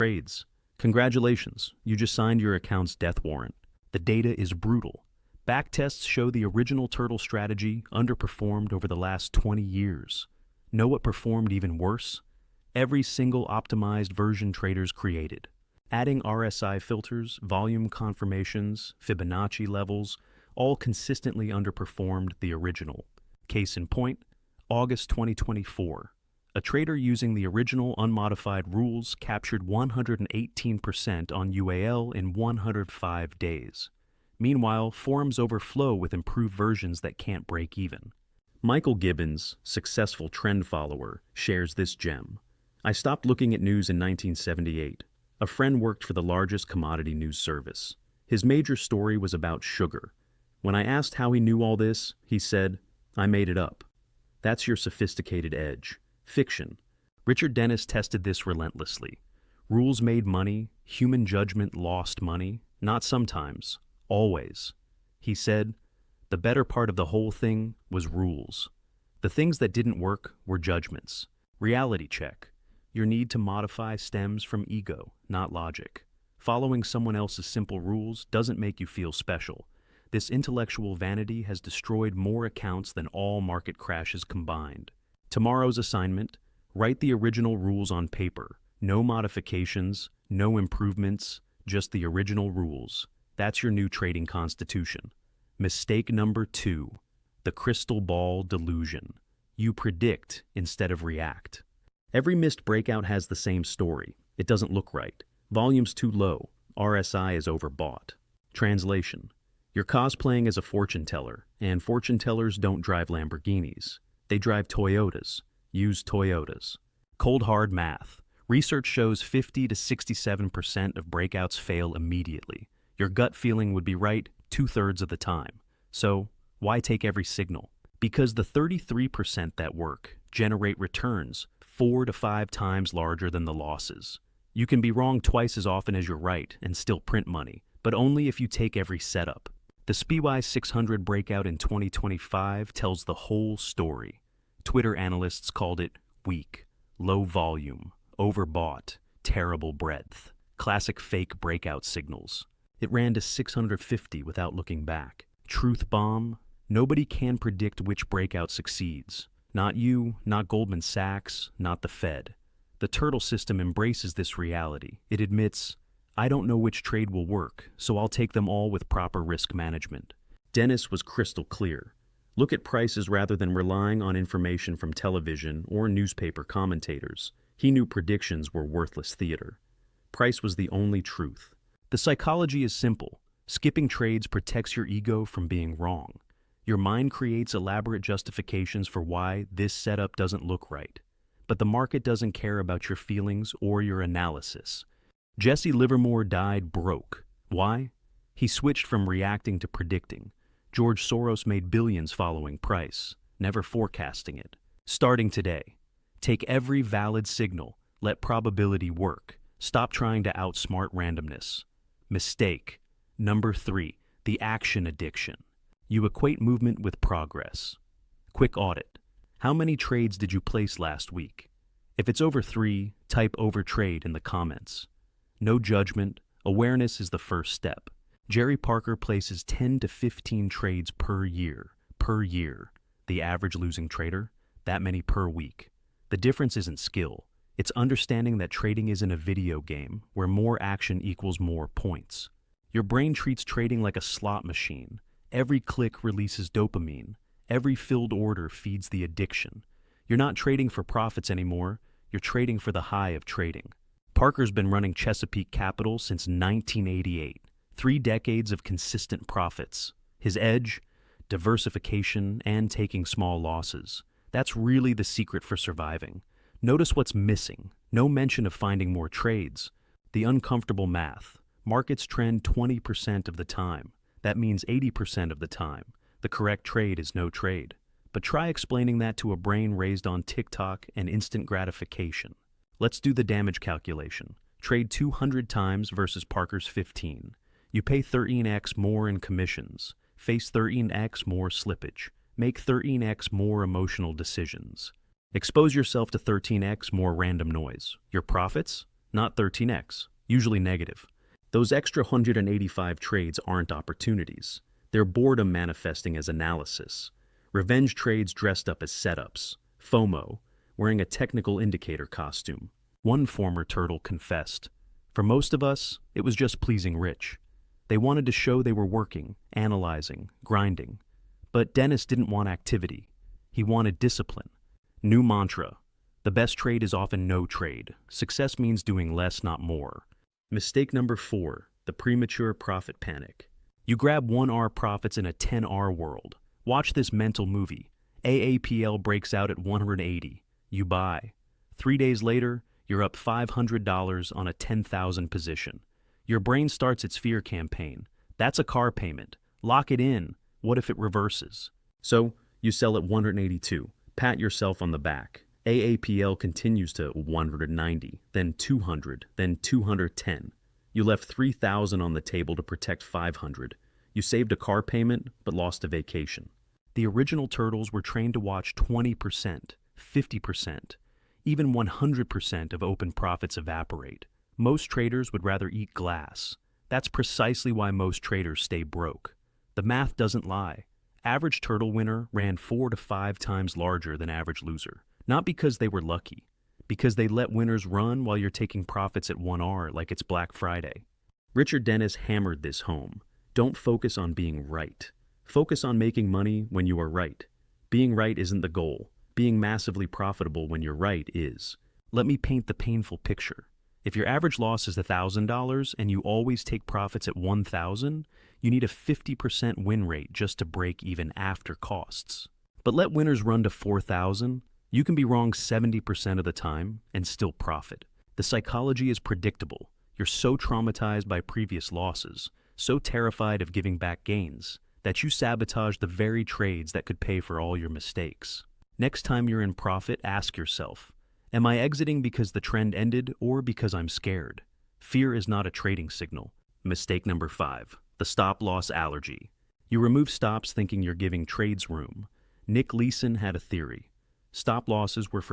Trades. Congratulations, you just signed your account's death warrant. The data is brutal. Backtests show the original turtle strategy underperformed over the last 20 years. Know what performed even worse? Every single optimized version traders created. Adding RSI filters, volume confirmations, Fibonacci levels, all consistently underperformed the original. Case in point, August 2024. A trader using the original unmodified rules captured 118% on UAL in 105 days. Meanwhile, forums overflow with improved versions that can't break even. Michael Gibbons, successful trend follower, shares this gem. I stopped looking at news in 1978. A friend worked for the largest commodity news service. His major story was about sugar. When I asked how he knew all this, he said, "I made it up." That's your sophisticated edge. Fiction. Richard Dennis tested this relentlessly. Rules made money, human judgment lost money, not sometimes, always. He said, the better part of the whole thing was rules. The things that didn't work were judgments. Reality check. Your need to modify stems from ego, not logic. Following someone else's simple rules doesn't make you feel special. This intellectual vanity has destroyed more accounts than all market crashes combined. Tomorrow's assignment, write the original rules on paper. No modifications, no improvements, just the original rules. That's your new trading constitution. Mistake number 2, the crystal ball delusion. You predict instead of react. Every missed breakout has the same story. It doesn't look right. Volume's too low. RSI is overbought. Translation. You're cosplaying as a fortune teller, and fortune tellers don't drive Lamborghinis. They drive Toyotas. Use Toyotas. Cold hard math. Research shows 50 to 67% of breakouts fail immediately. Your gut feeling would be right 2/3 of the time. So, why take every signal? Because the 33% that work generate returns 4 to 5 times larger than the losses. You can be wrong twice as often as you're right and still print money, but only if you take every setup. The SPY 600 breakout in 2025 tells the whole story. Twitter analysts called it weak, low volume, overbought, terrible breadth, classic fake breakout signals. It ran to 650 without looking back. Truth bomb? Nobody can predict which breakout succeeds. Not you, not Goldman Sachs, not the Fed. The turtle system embraces this reality. It admits, I don't know which trade will work, so I'll take them all with proper risk management. Dennis was crystal clear. Look at prices rather than relying on information from television or newspaper commentators. He knew predictions were worthless theater. Price was the only truth. The psychology is simple. Skipping trades protects your ego from being wrong. Your mind creates elaborate justifications for why this setup doesn't look right. But the market doesn't care about your feelings or your analysis. Jesse Livermore died broke. Why? He switched from reacting to predicting. George Soros made billions following price, never forecasting it. Starting today, take every valid signal, let probability work. Stop trying to outsmart randomness. Mistake. Number 3, the action addiction. You equate movement with progress. Quick audit. How many trades did you place last week? If it's over 3, type overtrade in the comments. No judgment. Awareness is the first step. Jerry Parker places 10 to 15 trades per year. The average losing trader? That many per week. The difference isn't skill. It's understanding that trading isn't a video game where more action equals more points. Your brain treats trading like a slot machine. Every click releases dopamine. Every filled order feeds the addiction. You're not trading for profits anymore. You're trading for the high of trading. Parker's been running Chesapeake Capital since 1988. 3 decades of consistent profits. His edge? Diversification and taking small losses. That's really the secret for surviving. Notice what's missing. No mention of finding more trades. The uncomfortable math. Markets trend 20% of the time. That means 80% of the time. The correct trade is no trade. But try explaining that to a brain raised on TikTok and instant gratification. Let's do the damage calculation. Trade 200 times versus Parker's 15. You pay 13x more in commissions. Face 13x more slippage. Make 13x more emotional decisions. Expose yourself to 13x more random noise. Your profits? not 13x, usually negative. Those extra 185 trades aren't opportunities. They're boredom manifesting as analysis. Revenge trades dressed up as setups. FOMO, wearing a technical indicator costume. One former turtle confessed, "For most of us, it was just pleasing Rich. They wanted to show they were working, analyzing, grinding. But Dennis didn't want activity. He wanted discipline." New mantra: the best trade is often no trade. Success means doing less, not more. Mistake number 4, the premature profit panic. You grab 1R profits in a 10R world. Watch this mental movie. AAPL breaks out at 180. You buy. 3 days later, you're up $500 on a 10,000 position. Your brain starts its fear campaign. That's a car payment. Lock it in. What if it reverses? So, you sell at 182. Pat yourself on the back. AAPL continues to 190, then 200, then 210. You left 3,000 on the table to protect 500. You saved a car payment, but lost a vacation. The original turtles were trained to watch 20%, 50%, even 100% of open profits evaporate. Most traders would rather eat glass. That's precisely why most traders stay broke. The math doesn't lie. Average turtle winner ran 4 to 5 times larger than average loser. Not because they were lucky, because they let winners run while you're taking profits at 1R like it's Black Friday. Richard Dennis hammered this home. Don't focus on being right. Focus on making money when you are right. Being right isn't the goal. Being massively profitable when you're right is. Let me paint the painful picture. If your average loss is $1,000 and you always take profits at 1,000, you need a 50% win rate just to break even after costs. But let winners run to 4,000, you can be wrong 70% of the time and still profit. The psychology is predictable. You're so traumatized by previous losses, so terrified of giving back gains, that you sabotage the very trades that could pay for all your mistakes. Next time you're in profit, ask yourself, am I exiting because the trend ended or because I'm scared? Fear is not a trading signal. Mistake number 5, the stop-loss allergy. You remove stops thinking you're giving trades room. Nick Leeson had a theory. Stop losses were for